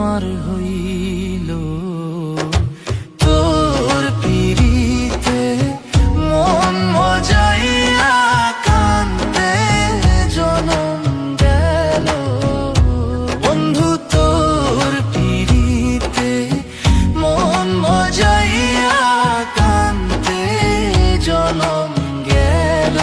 আমার হইল তোর পিরিতে মন মজাইয়া কান্দে জনম গেল বন্ধু তোর পিরিতে মন মজাইয়া কান্দে জনম গেল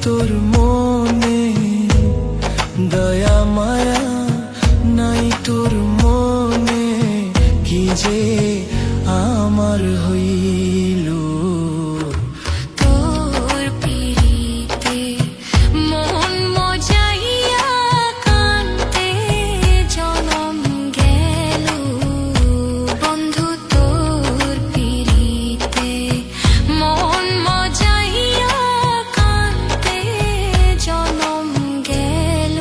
তোর মনে দয়া মায়া নাই তোর মনে কি যে আমার হইল তোর পিরিতে মন মজাইয়া কান্দে জনম গেল বন্ধু তোর পিরিতে মন মজাইয়া জনম গেল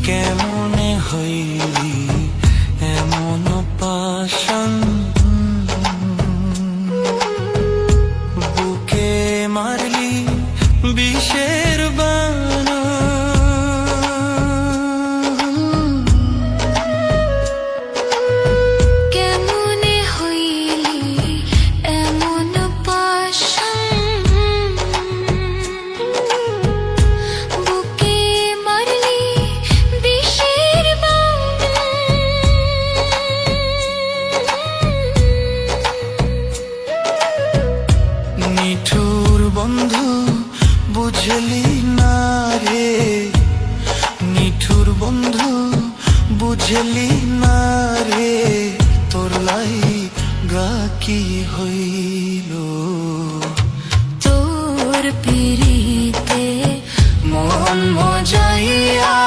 কেমনে হইলি এমন পাশান বুকে মারলি বিষের বানা কেমনে হইলি এমন পাশান বুকে মারলি বিষের বানা নিঠুর বন্ধু বুঝলি না রে নিঠুর বন্ধু বুঝলি না রে তোর লাইগা কি হইল তোর পিরিতে মন মজাইয়া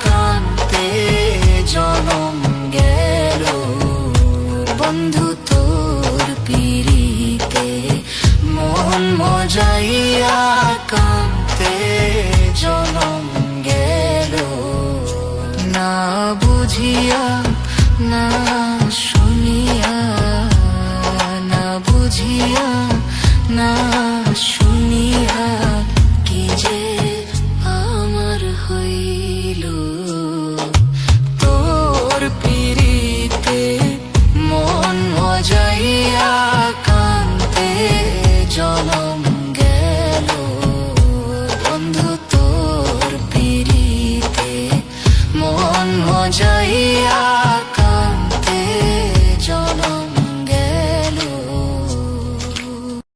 কান্দে জনম গেল বন্ধু তোর পিরিতে মন মজাইয়া কান্দে জনম গেল না বুঝিয়া না শুনিয়া না বুঝিয়া না